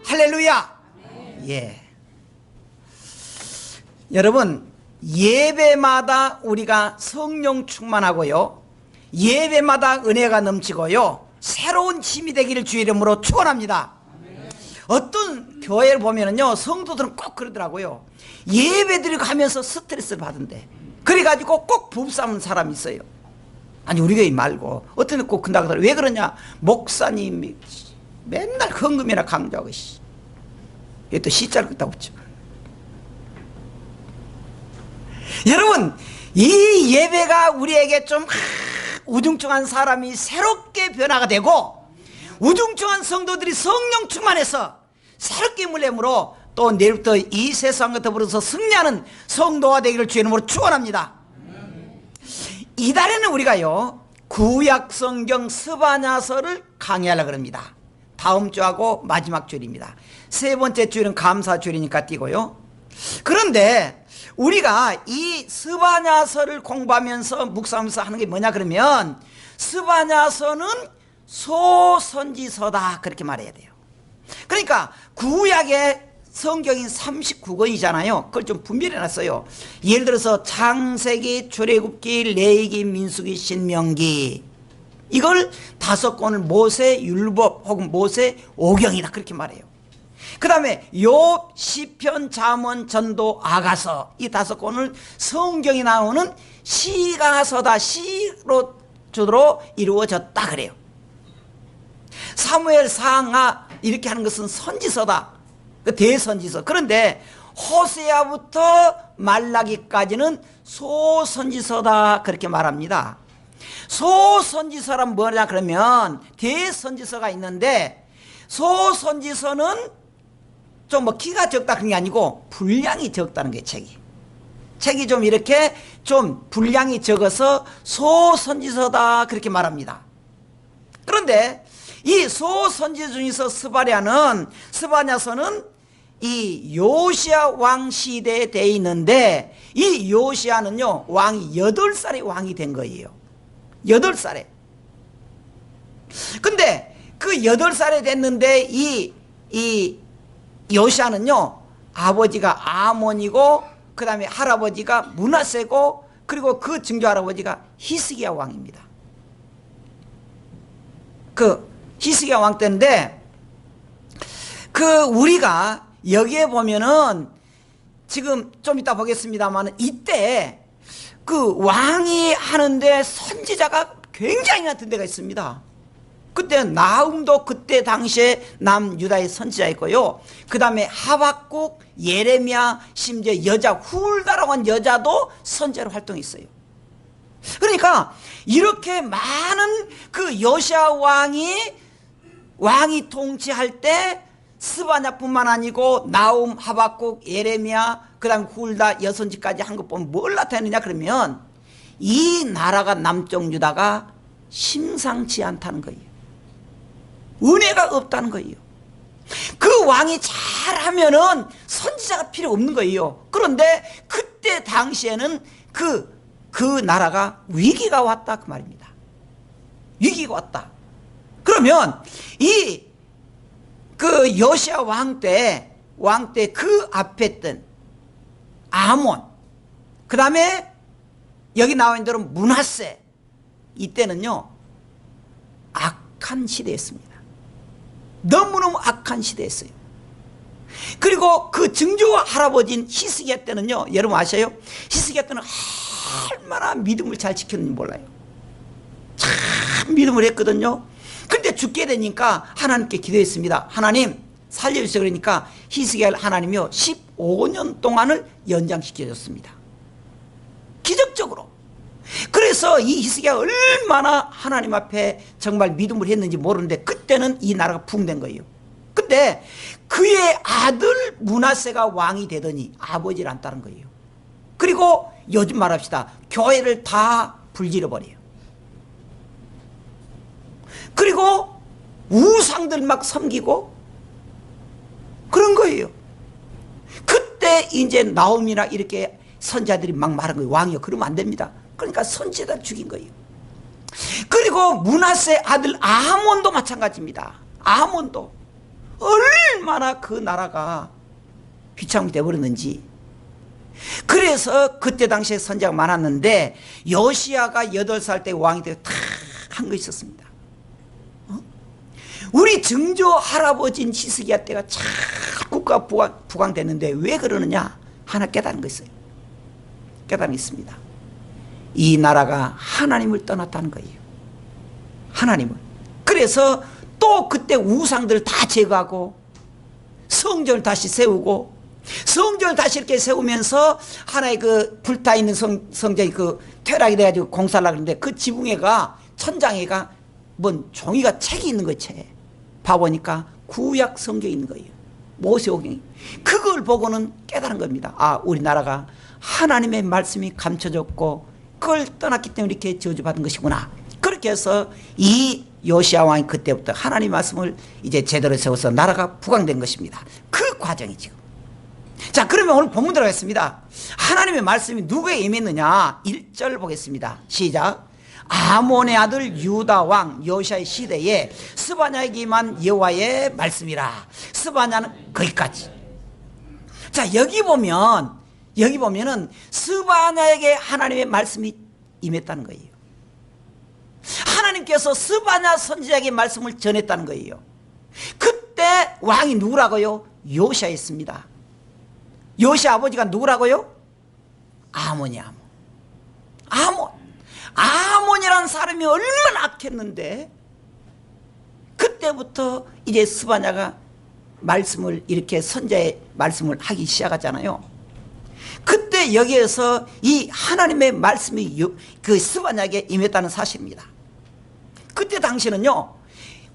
할렐루야. 예. 여러분, 예배마다 우리가 성령 충만하고요, 예배마다 은혜가 넘치고요, 새로운 힘이 되기를 주의 이름으로 축원합니다. 어떤 교회를 보면은요, 성도들은 꼭 그러더라고요. 예배 드리고 하면서 스트레스를 받은대. 그래가지고 꼭 부부싸우는 사람이 있어요. 아니, 우리 교회 말고 어떤 데 꼭 근다고 하더라고요. 왜 그러냐? 목사님이 맨날 헌금이나 강조하고, 이게 또 시자를 긋다 붙여. 여러분, 이 예배가 우리에게 좀 우중충한 사람이 새롭게 변화가 되고, 우중충한 성도들이 성령 충만해서 새롭게 물렘으로 또 내일부터 이 세상과 더불어서 승리하는 성도가 되기를 주의 이름으로 축원합니다. 이달에는 우리가요, 구약 성경 스바냐서를 강의하려고 합니다. 다음 주하고 마지막 주일입니다. 세 번째 주일은 감사 주일이니까 띄고요. 그런데 우리가 이 스바냐서를 공부하면서 묵상하면서 하는 게 뭐냐 그러면, 스바냐서는 소선지서다 그렇게 말해야 돼요. 그러니까 구약의 성경이 39권이잖아요. 그걸 좀 분별해놨어요. 예를 들어서 창세기, 출애굽기, 레위기, 민수기, 신명기, 이걸 5권을 모세 율법 혹은 모세 오경이다 그렇게 말해요. 그 다음에 욥, 시편, 잠언, 전도, 아가서, 이 5권을 성경이 나오는 시가서다, 시로 주로 이루어졌다 그래요. 사무엘, 상하 이렇게 하는 것은 선지서다, 대선지서. 그런데 호세아부터 말라기까지는 소선지서다 그렇게 말합니다. 소선지서란 뭐냐 그러면, 대선지서가 있는데 소선지서는 좀 뭐 키가 적다 그런 게 아니고 분량이 적다는 게, 책이 좀 이렇게 좀 분량이 적어서 소선지서다 그렇게 말합니다. 그런데 이 소선지서 중에서 스바냐서는 이 요시야 왕 시대에 돼 있는데, 이 요시야는요 왕이 8살에 왕이 된 거예요. 8살에. 근데 그 8살에 됐는데 이 요시야는요 아버지가 아몬이고, 그 다음에 할아버지가 므낫세고, 그리고 그 증조 할아버지가 히스기야 왕입니다. 그 히스기야 왕 때인데, 그 우리가 여기에 보면은 지금 좀 이따 보겠습니다만, 이때 그 왕이 하는데 선지자가 굉장히 많은 데가 있습니다. 그때 나훔도 그때 당시에 남유다의 선지자였고요, 그 다음에 하박국, 예레미야, 심지어 여자 훌다라고 한 여자도 선지자로 활동했어요. 그러니까 이렇게 많은 그 요시야 왕이 통치할 때 스바냐뿐만 아니고 나훔, 하박국, 예레미야, 그 다음에 훌다 여선지까지 한 것 보면 뭘 나타내느냐 그러면, 이 나라가 남쪽 유다가 심상치 않다는 거예요. 은혜가 없다는 거예요. 그 왕이 잘하면은 선지자가 필요 없는 거예요. 그런데 그때 당시에는 그 나라가 위기가 왔다 그 말입니다. 위기가 왔다. 그러면 그 요시야 왕 때 그 앞에 있던 아몬, 그 다음에 여기 나와 있는 대로 므낫세, 이때는요 악한 시대였습니다. 너무너무 악한 시대였어요. 그리고 그 증조 할아버지인 히스기야 때는요, 여러분 아셔요? 히스기야 때는 얼마나 믿음을 잘 지켰는지 몰라요. 참 믿음을 했거든요. 근데 죽게 되니까 하나님께 기도했습니다. 하나님 살려주세요. 그러니까 히스기야를 하나님이요 15년 동안을 연장시켜줬습니다. 기적적으로. 그래서 이 히스기야가 얼마나 하나님 앞에 정말 믿음을 했는지 모르는데, 그때는 이 나라가 붕된 거예요. 근데 그의 아들 므낫세가 왕이 되더니 아버지를 안 따른 거예요. 그리고 요즘 말합시다, 교회를 다 불질러버려요. 그리고 우상들 막 섬기고 그런 거예요. 그때 이제 나홈이나 이렇게 선자들이 막 말한 거예요. 왕이요, 그러면 안 됩니다. 그러니까 선지자를 죽인 거예요. 그리고 므낫세 아들 아몬도 마찬가지입니다. 아몬도 얼마나 그 나라가 비참하게 되어버렸는지. 그래서 그때 당시에 선지자가 많았는데 요시야가 8살 때 왕이 되어 다 한 거 있었습니다. 우리 증조 할아버지인 히스기야 때가 참 국가 부강됐는데 왜 그러느냐? 하나 깨달은 거 있어요. 깨달은 게 있습니다. 이 나라가 하나님을 떠났다는 거예요. 하나님을. 그래서 또 그때 우상들을 다 제거하고 성전을 다시 세우고, 성전을 다시 이렇게 세우면서 하나의 그 불타있는 성전이 그 퇴락이 돼가지고 공사를 하는데 그 지붕에가 천장에가 뭔 종이가 책이 있는 거예요. 책. 봐보니까 구약 성경이 있는 거예요. 모세오경이. 그걸 보고는 깨달은 겁니다. 아, 우리나라가 하나님의 말씀이 감춰졌고 그걸 떠났기 때문에 이렇게 저주받은 것이구나. 그렇게 해서 이 요시야 왕이 그때부터 하나님 말씀을 이제 제대로 세워서 나라가 부강된 것입니다. 그 과정이 지금. 자, 그러면 오늘 본문 들어가겠습니다. 하나님의 말씀이 누구에게 임했느냐? 1절 보겠습니다. 시작. 아몬의 아들 유다 왕 요시야의 시대에 스바냐에게 임한 여호와의 말씀이라. 스바냐는 거기까지. 자, 여기 보면은 스바냐에게 하나님의 말씀이 임했다는 거예요. 하나님께서 스바냐 선지자에게 말씀을 전했다는 거예요. 그때 왕이 누구라고요? 요시야였습니다. 요시야 아버지가 누구라고요? 아몬이. 아몬이라는 사람이 얼마나 악했는데 그때부터 이제 스바냐가 말씀을 이렇게 선자의 말씀을 하기 시작하잖아요. 그때 여기에서 이 하나님의 말씀이 그 스바냐에게 임했다는 사실입니다. 그때 당시는요,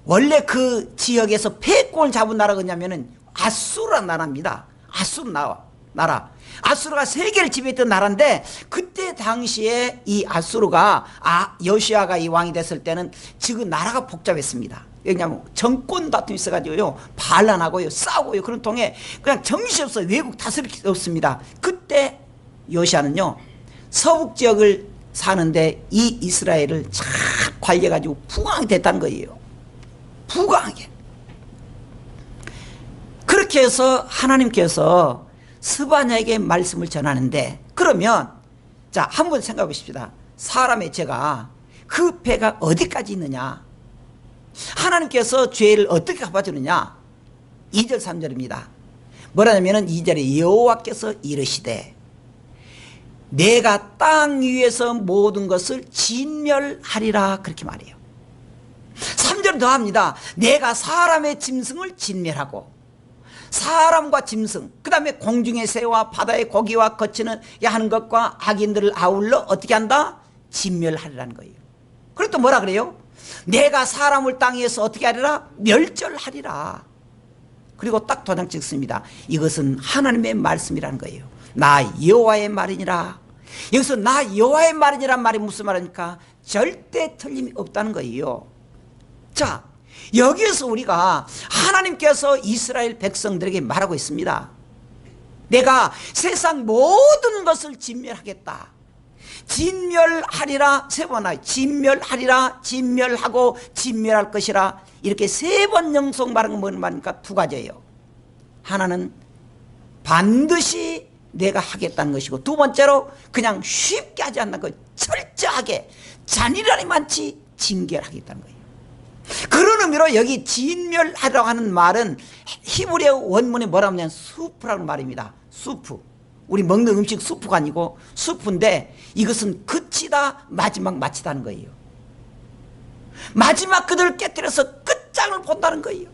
원래 그 지역에서 패권을 잡은 나라가 뭐냐면은 아수르라는 나라입니다. 아수르 나라. 아수르가 세계를 지배했던 나라인데 그때 당시에 이 아수르가 요시야가 이 왕이 됐을 때는 지금 나라가 복잡했습니다. 왜냐하면 정권 다툼이 있어가지고요, 반란하고요, 싸우고요, 그런 통에 그냥 정신없어 외국 다스릴 게 없습니다. 그때 요시야는요, 서북 지역을 사는데 이 이스라엘을 잘 관리해가지고 부강하게 됐다는 거예요. 부강하게. 그렇게 해서 하나님께서 스바냐에게 말씀을 전하는데, 그러면 자, 한번 생각해 보십시다. 사람의 죄가 그 배가 어디까지 있느냐? 하나님께서 죄를 어떻게 갚아주느냐? 2절 3절입니다. 뭐라냐면은 2절에 여호와께서 이르시되 내가 땅 위에서 모든 것을 진멸하리라, 그렇게 말해요. 3절 더 합니다. 내가 사람의 짐승을 진멸하고, 사람과 짐승, 그 다음에 공중의 새와 바다의 고기와 거치는 하는 것과 악인들을 아울러 어떻게 한다? 진멸하리라는 거예요. 그리고 또 뭐라 그래요? 내가 사람을 땅에서 어떻게 하리라? 멸절하리라. 그리고 딱 도장 찍습니다. 이것은 하나님의 말씀이라는 거예요. 나 여호와의 말이니라. 여기서 나 여호와의 말이니란 말이 무슨 말입니까? 절대 틀림이 없다는 거예요. 자, 여기에서 우리가 하나님께서 이스라엘 백성들에게 말하고 있습니다. 내가 세상 모든 것을 진멸하겠다. 진멸하리라, 세 번 하여 진멸하리라, 진멸하고 진멸할 것이라, 이렇게 세 번 영성 말한 건 뭔 말입니까? 두 가지예요. 하나는 반드시 내가 하겠다는 것이고, 두 번째로 그냥 쉽게 하지 않는 거, 철저하게 잔인하니 많지 징계하겠다는 거예요. 그런 의미로 여기 진멸하라고 하는 말은 히브리어 원문에 뭐라고 하냐면 수프라는 말입니다. 수프. 우리 먹는 음식 수프가 아니고 수프인데, 이것은 그치다, 마지막 마치다는 거예요. 마지막 그들을 깨뜨려서 끝장을 본다는 거예요.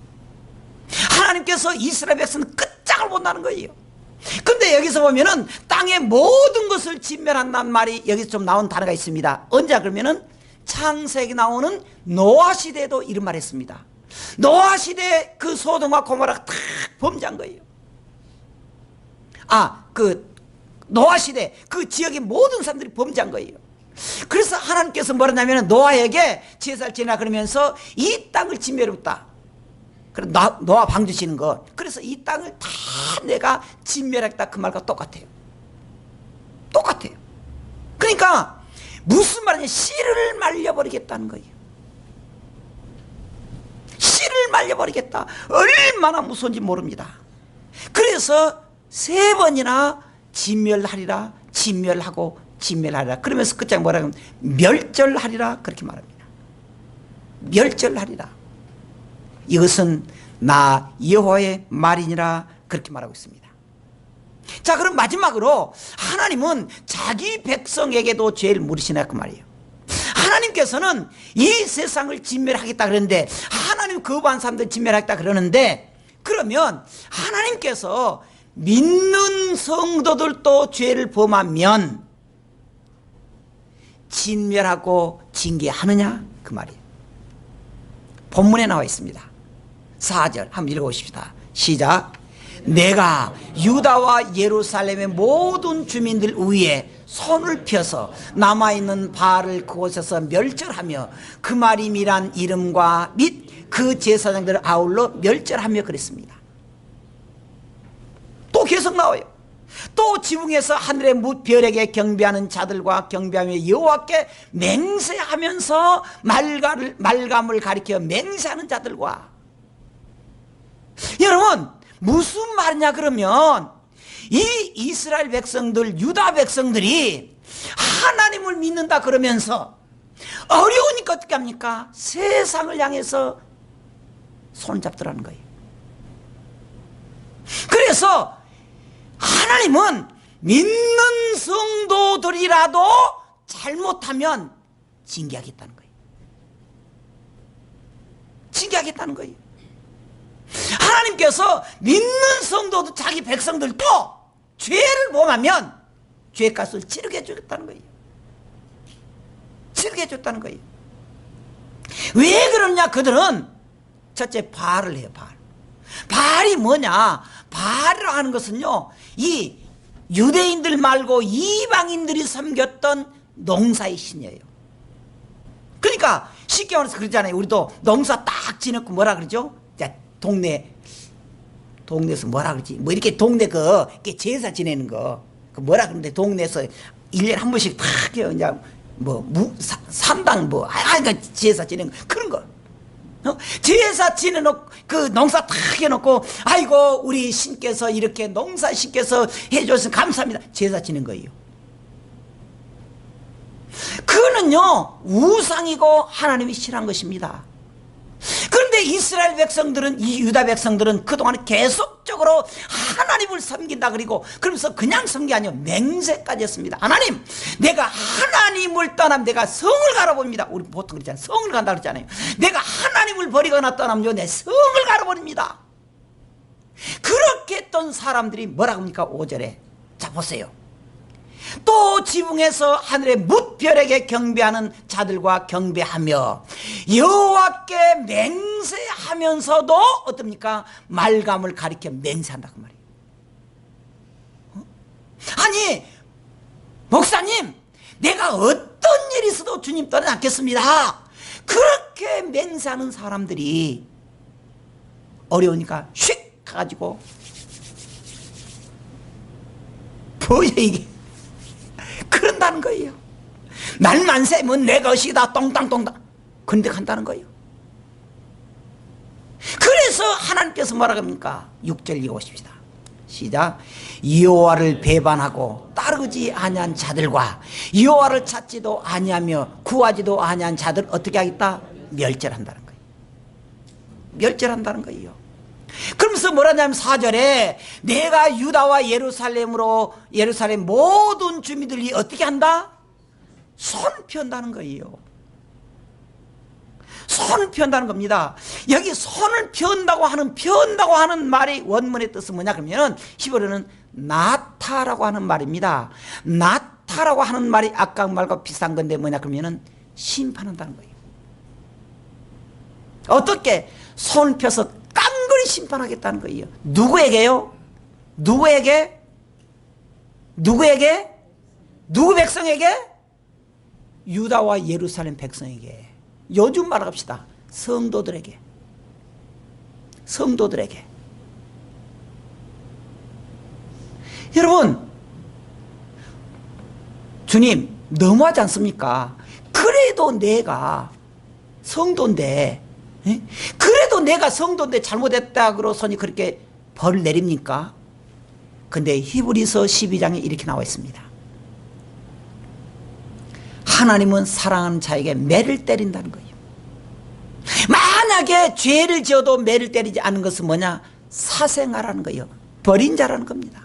하나님께서 이스라엘 백성은 끝장을 본다는 거예요. 근데 여기서 보면은 땅의 모든 것을 진멸한다는 말이 여기서 좀 나온 단어가 있습니다. 언제? 그러면은 창세기 나오는 노아 시대에도 이런 말 했습니다. 노아 시대 그 소돔과 고모라가 다 범죄한 거예요. 그 노아 시대 그 지역의 모든 사람들이 범죄한 거예요. 그래서 하나님께서 뭐라냐면 노아에게 제사를 지내라 그러면서 이 땅을 진멸했다. 그래서 노아 방주시는 것. 그래서 이 땅을 다 내가 진멸했다, 그 말과 똑같아요. 똑같아요. 그러니까 무슨 말이냐? 씨를 말려버리겠다는 거예요. 씨를 말려버리겠다. 얼마나 무서운지 모릅니다. 그래서 3번이나 진멸하리라, 진멸하고 진멸하리라. 그러면서 끝장 뭐라 하면 멸절하리라 그렇게 말합니다. 멸절하리라. 이것은 나 여호와의 말이니라 그렇게 말하고 있습니다. 자, 그럼 마지막으로 하나님은 자기 백성에게도 죄를 물으시나 그 말이에요. 하나님께서는 이 세상을 진멸하겠다 그러는데, 하나님 거부한 사람들 진멸하겠다 그러는데, 그러면 하나님께서 믿는 성도들도 죄를 범하면 진멸하고 징계하느냐 그 말이에요. 본문에 나와 있습니다. 4절 한번 읽어보십시다. 시작. 내가 유다와 예루살렘의 모든 주민들 위에 손을 펴서 남아있는 바알을 그곳에서 멸절하며 그 말임이란 이름과 및 그 제사장들을 아울러 멸절하며 그랬습니다. 또 계속 나와요. 또 지붕에서 하늘의 무별에게 경배하는 자들과 경배하며 여호와께 맹세하면서 말감을 가리켜 맹세하는 자들과. 여러분, 무슨 말이냐 그러면 이 이스라엘 백성들, 유다 백성들이 하나님을 믿는다 그러면서 어려우니까 어떻게 합니까? 세상을 향해서 손을 잡더라는 거예요. 그래서 하나님은 믿는 성도들이라도 잘못하면 징계하겠다는 거예요. 징계하겠다는 거예요. 하나님께서 믿는 성도도 자기 백성들도 죄를 범하면 죄값을 치르게 해주겠다는 거예요. 치르게 해줬다는 거예요. 왜 그러냐? 그들은 첫째 바알을 해요. 바알이 뭐냐? 바알이라고 하는 것은요, 이 유대인들 말고 이방인들이 섬겼던 농사의 신이에요. 그러니까 쉽게 말해서 그러잖아요. 우리도 농사 딱 지냈고 뭐라 그러죠? 동네에서 뭐라 그러지? 뭐 이렇게 동네 이렇게 제사 지내는 거. 그 뭐라 그러는데 동네에서 1년에 한 번씩 탁 해요. 이제 산당 그러니까 제사 지내는 거. 그런 거. 제사 지내놓고, 그 농사 탁 해놓고, 아이고, 우리 신께서 이렇게 농사 신께서 해줘서 감사합니다. 제사 지낸 거예요. 그거는요, 우상이고 하나님이 싫어한 것입니다. 그런데 이스라엘 백성들은, 이 유다 백성들은 그동안 계속적으로 하나님을 섬긴다 그리고 그러면서 그냥 섬긴 게 아니고 맹세까지 했습니다. 하나님, 내가 하나님을 떠나면 내가 성을 가려봅니다. 우리 보통 그러잖아요. 성을 간다 그러잖아요. 내가 하나님을 버리거나 떠나면 내 성을 가려버립니다. 그렇게 했던 사람들이 뭐라고 합니까? 5절에. 자, 보세요. 또 지붕에서 하늘의 뭇별에게 경배하는 자들과 경배하며 여호와께 맹세하면서도 어떻습니까? 말감을 가리켜 맹세한다 그 말이에요. 아니, 목사님, 내가 어떤 일이 있어도 주님 떠나지 않겠습니다. 그렇게 맹세하는 사람들이 어려우니까 휙 가가지고 뭐야 이게? 그런다는 거예요. 날만 새면 내 것이다 똥땅똥땅 그런데 간다는 거예요. 그래서 하나님께서 뭐라고 합니까? 6절 읽어보십시다. 시작. 여호와를 배반하고 따르지 아니한 자들과 여호와를 찾지도 아니하며 구하지도 아니한 자들 어떻게 하겠다? 멸절한다는 거예요. 멸절한다는 거예요. 그러면서 뭐라냐면 4절에 내가 유다와 예루살렘 모든 주민들이 어떻게 한다? 손 편다는 거예요. 손을 편다는 겁니다. 여기 손을 편다고 하는 말의 원문의 뜻은 뭐냐 그러면 히브리어는 나타라고 하는 말입니다. 나타라고 하는 말이 아까 말과 비슷한 건데 뭐냐 그러면 심판한다는 거예요. 어떻게? 손을 펴서 깡그리 심판하겠다는 거예요. 누구에게요? 누구에게? 누구에게? 누구 백성에게? 유다와 예루살렘 백성에게. 요즘 말합시다. 성도들에게. 성도들에게. 여러분, 주님 너무하지 않습니까? 그래도 내가 성도인데, 에? 그래도 내가 성도인데 잘못했다 그러서니 그렇게 벌을 내립니까? 근데 히브리서 12장에 이렇게 나와 있습니다. 하나님은 사랑하는 자에게 매를 때린다는 거예요. 만약에 죄를 지어도 매를 때리지 않는 것은 뭐냐? 사생아라는 거예요. 버린 자라는 겁니다.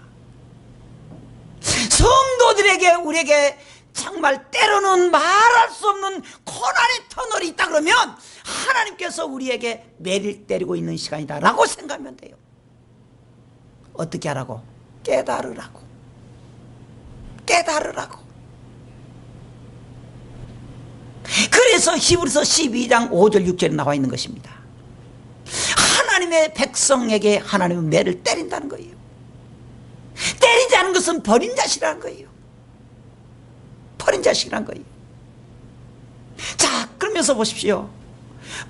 성도들에게, 우리에게 정말 때로는 말할 수 없는 고난의 터널이 있다 그러면 하나님께서 우리에게 매를 때리고 있는 시간이다 라고 생각하면 돼요. 어떻게 하라고? 깨달으라고. 깨달으라고. 그래서 히브리서 12장 5절 6절에 나와 있는 것입니다. 하나님의 백성에게 하나님은 매를 때린다는 거예요. 때리지 않은 것은 버린 자식이라는 거예요. 버린 자식이라는 거예요. 자, 그러면서 보십시오.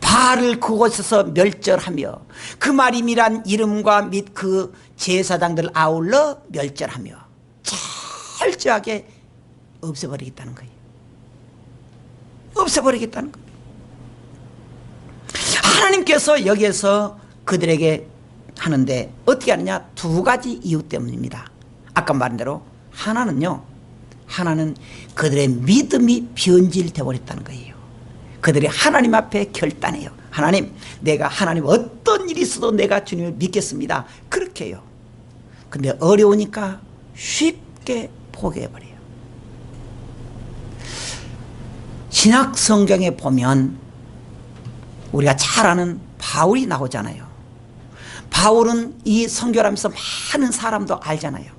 바알을 그곳에서 멸절하며 그 말임이란 이름과 및 그 제사장들 아울러 멸절하며 철저하게 없애버리겠다는 거예요. 없애버리겠다는 거예요. 하나님께서 여기에서 그들에게 하는데 어떻게 하느냐? 두 가지 이유 때문입니다. 아까 말한 대로 하나는요, 하나는 그들의 믿음이 변질되어 버렸다는 거예요. 그들이 하나님 앞에 결단해요. 하나님, 내가 하나님 어떤 일이 있어도 내가 주님을 믿겠습니다. 그렇게 해요. 근데 어려우니까 쉽게 포기해버려요. 신약 성경에 보면 우리가 잘 아는 바울이 나오잖아요. 바울은 이 선교를 하면서 많은 사람도 알잖아요.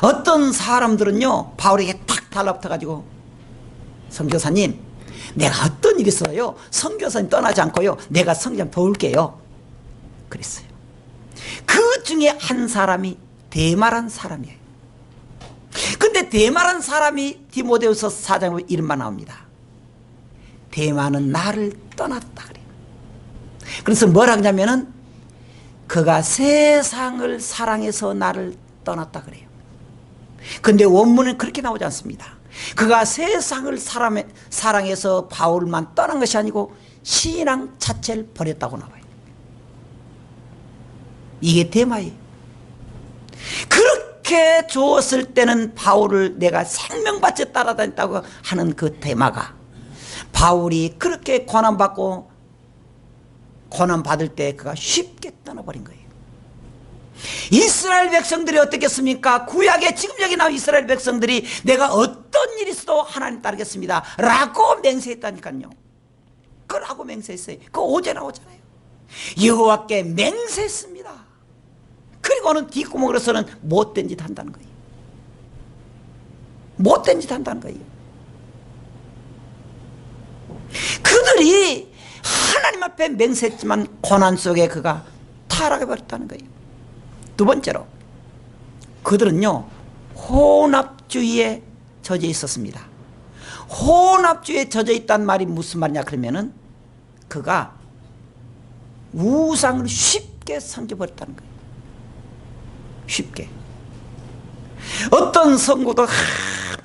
어떤 사람들은요, 바울에게 탁 달라붙어가지고, 선교사님, 내가 어떤 일이 있어요? 선교사님 떠나지 않고요, 내가 성경 도울게요. 그랬어요. 그 중에 한 사람이 데마란 사람이에요. 근데 데마란 사람이 디모데후서 4장에 이름만 나옵니다. 데마는 나를 떠났다 그래요. 그래서 뭐라 하냐면은 그가 세상을 사랑해서 나를 떠났다 그래요. 근데 원문은 그렇게 나오지 않습니다. 그가 세상을 사랑해서 바울만 떠난 것이 아니고 신앙 자체를 버렸다고 나와요. 이게 데마예요. 그렇게 좋았을 때는 바울을 내가 생명같이 따라다녔다고 하는 그 데마가 바울이 그렇게 고난받고 고난받을 때 그가 쉽게 떠나버린 거예요. 이스라엘 백성들이 어떻겠습니까? 구약에 지금 여기 나온 이스라엘 백성들이 내가 어떤 일이 있어도 하나님 따르겠습니다 라고 맹세했다니까요. 그라고 맹세했어요. 그거 5절 나오잖아요. 여호와께 맹세했습니다. 그리고는 뒷구멍으로서는 못된 짓 한다는 거예요. 못된 짓 한다는 거예요. 그들이 하나님 앞에 맹세했지만 고난 속에 그가 타락해버렸다는 거예요. 두 번째로 그들은요, 혼합주의에 젖어 있었습니다. 혼합주의에 젖어 있다는 말이 무슨 말이냐 그러면은 그가 우상을 쉽게 섬겨버렸다는 거예요. 쉽게. 어떤 성도도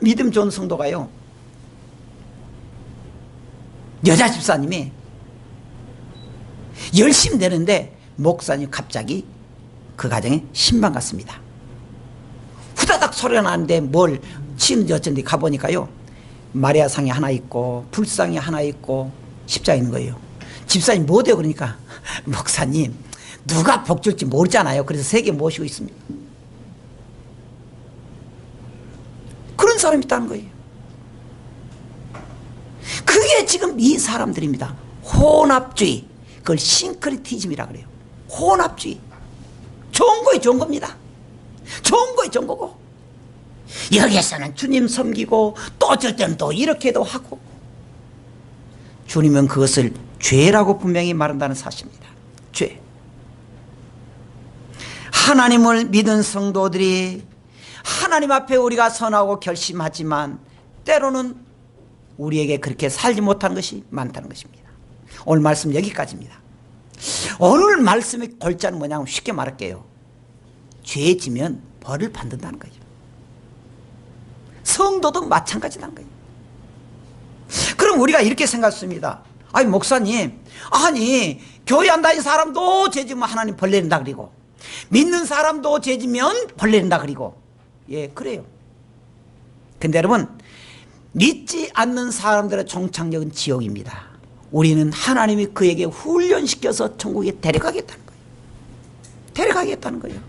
믿음 좋은 성도가요, 여자 집사님이 열심히 되는데 목사님 갑자기 그 가정에 신방 갔습니다. 후다닥 소리가 나는데 뭘 치는지 어쩐지 가보니까요, 마리아상이 하나 있고 불상이 하나 있고 십자가 있는 거예요. 집사님 뭐 돼요? 그러니까 목사님 누가 복 줄지 모르잖아요. 그래서 3개 모시고 있습니다. 그런 사람이 있다는 거예요. 그게 지금 이 사람들입니다. 혼합주의. 그걸 싱크리티즘이라 그래요. 혼합주의. 좋은 거에 좋은 겁니다. 좋은 거에 좋은 거고, 여기에서는 주님 섬기고 또 어쩔 때는 또 이렇게도 하고, 주님은 그것을 죄라고 분명히 말한다는 사실입니다. 죄. 하나님을 믿은 성도들이 하나님 앞에 우리가 선하고 결심하지만 때로는 우리에게 그렇게 살지 못한 것이 많다는 것입니다. 오늘 말씀 여기까지입니다. 오늘 말씀의 골자는 뭐냐면 쉽게 말할게요. 죄 지면 벌을 받는다는 거예요. 성도도 마찬가지라는 거예요. 그럼 우리가 이렇게 생각했습니다. 아니 목사님, 아니 교회 안 다니는 사람도 죄지면 하나님 벌 내린다 그리고 믿는 사람도 죄지면 벌 내린다 그리고 예 그래요. 근데 여러분 믿지 않는 사람들의 종착역은 지옥입니다. 우리는 하나님이 그에게 훈련시켜서 천국에 데려가겠다는 거예요. 데려가겠다는 거예요.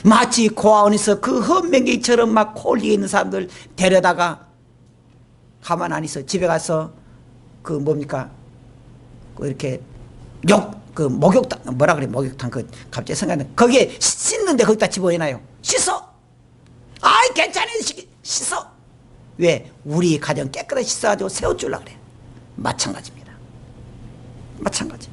마치 고아원에서 그 헛맹개처럼 막 홀리게 있는 사람들 데려다가 가만 안 있어. 집에 가서 그 뭡니까? 그 이렇게 목욕탕 뭐라 그래? 목욕탕 그 갑자기 생각나. 거기에 씻는데 거기다 집어넣어요. 씻어. 아이 괜찮아 씻어. 왜? 우리 가정 깨끗하게 씻어가지고 세워주려고 그래. 마찬가지입니다. 마찬가지.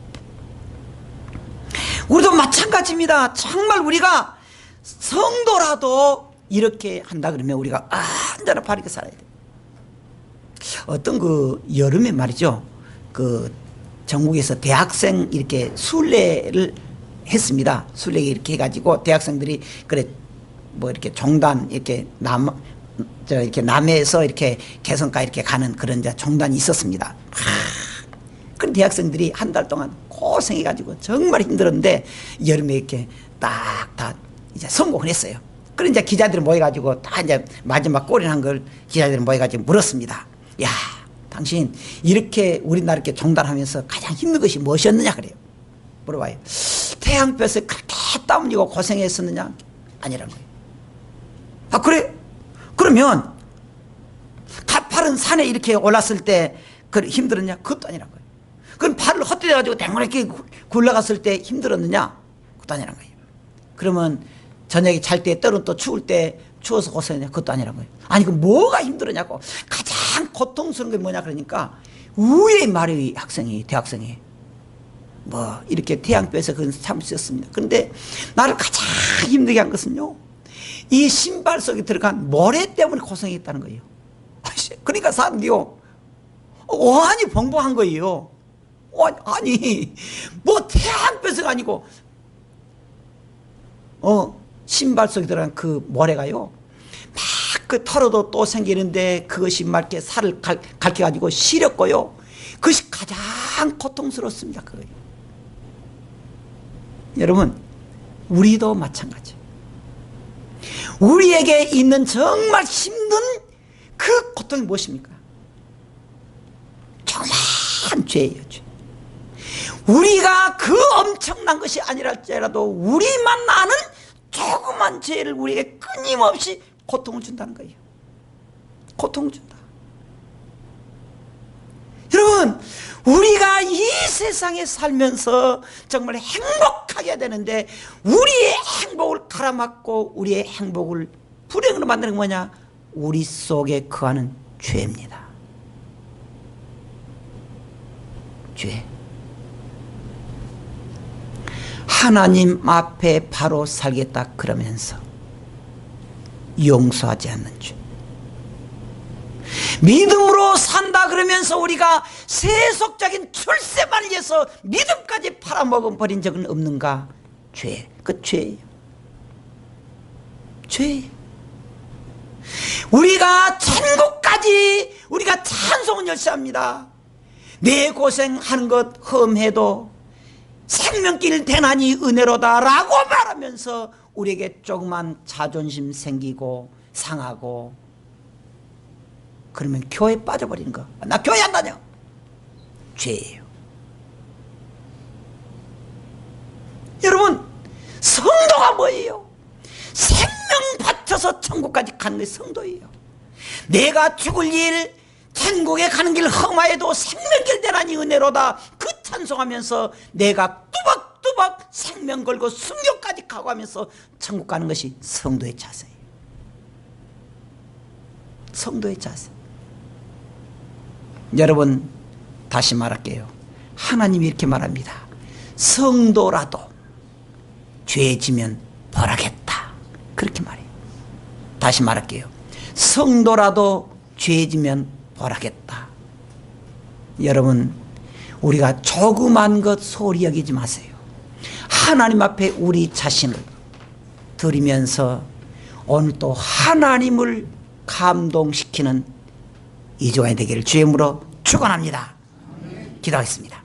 우리도 마찬가지입니다. 정말 우리가 성도라도 이렇게 한다 그러면 우리가 언제나 바르게 살아야 돼. 어떤 그 여름에 말이죠. 그 전국에서 대학생 이렇게 순례를 했습니다. 순례 이렇게 해가지고 대학생들이 그래 뭐 이렇게 종단 이렇게 이렇게 남해에서 이렇게 개성까지 이렇게 가는 그런 이제 종단이 있었습니다. 그 대학생들이 한 달 동안 고생해가지고 정말 힘들었는데 여름에 이렇게 딱 다 이제 성공을 했어요. 그래 이제 기자들이 모여가지고 다 이제 마지막 꼴이란 걸 기자들이 모여가지고 물었습니다. 야, 당신 이렇게 우리나라 이렇게 종단하면서 가장 힘든 것이 무엇이었느냐 그래요. 물어봐요. 태양볕에 그렇게 땀 흘리고 고생했었느냐? 아니란 거예요. 아 그래? 그러면 가파른 산에 이렇게 올랐을 때 그 힘들었냐? 그것도 아니란 거예요. 그럼 발을 헛디뎌가지고 댕그랗게 굴러갔을 때 힘들었느냐? 그것도 아니란 거예요. 그러면 저녁에 잘 때 때로는 또 추울 때 추워서 고생했냐? 그것도 아니란 거예요. 아니 그 뭐가 힘들었냐고. 가장 고통스러운 게 뭐냐 그러니까 우의 말이 대학생이 뭐 이렇게 태양볕에서 그건 참으셨습니다. 그런데 나를 가장 힘들게 한 것은요, 이 신발 속에 들어간 모래 때문에 고생했다는 거예요. 그러니까 사람들이요 어안이 벙벙한 거예요. 아니 뭐 태양볕이 아니고 신발 속에 들어간 그 모래가요 막 그 털어도 또 생기는데 그것이 막 이렇게 살을 갈켜가지고 시렸고요. 그것이 가장 고통스럽습니다. 그거예요. 여러분 우리도 마찬가지. 우리에게 있는 정말 힘든 그 고통이 무엇입니까? 조그만 죄예요. 죄. 우리가 그 엄청난 것이 아니랄지라도 우리만 아는 조그만 죄를 우리에게 끊임없이 고통을 준다는 거예요. 고통을 준다. 여러분 우리가 이 세상에 살면서 정말 행복하게 되는데 우리의 행복을 갈아막고 우리의 행복을 불행으로 만드는 게 뭐냐? 우리 속에 거하는 죄입니다. 죄. 하나님 앞에 바로 살겠다 그러면서 용서하지 않는 죄. 믿음으로 산다 그러면서 우리가 세속적인 출세만 위해서 믿음까지 팔아먹어버린 적은 없는가? 죄. 그 죄예요. 죄. 우리가 천국까지 우리가 찬송은 열심히 합니다. 내 고생하는 것 험해도 생명길 대난이 은혜로다 라고 말하면서 우리에게 조그만 자존심 생기고 상하고 그러면 교회 빠져버리는 거. 나 교회 안 다녀. 죄예요. 여러분 성도가 뭐예요? 생명 바쳐서 천국까지 가는 게 성도예요. 내가 죽을 일 천국에 가는 길 험하여도 생명길 대란이 은혜로다 그 찬송하면서 내가 뚜벅뚜벅 생명 걸고 순교까지 가고 하면서 천국 가는 것이 성도의 자세예요. 성도의 자세. 여러분 다시 말할게요. 하나님이 이렇게 말합니다. 성도라도 죄 지면 벌하겠다 그렇게 말해요. 다시 말할게요. 성도라도 죄 지면 벌하겠다. 여러분 우리가 조그만 것 소홀히 여기지 마세요. 하나님 앞에 우리 자신을 드리면서 오늘 또 하나님을 감동시키는 2주간이 되기를 주의 이름으로 축원합니다. 기도하겠습니다.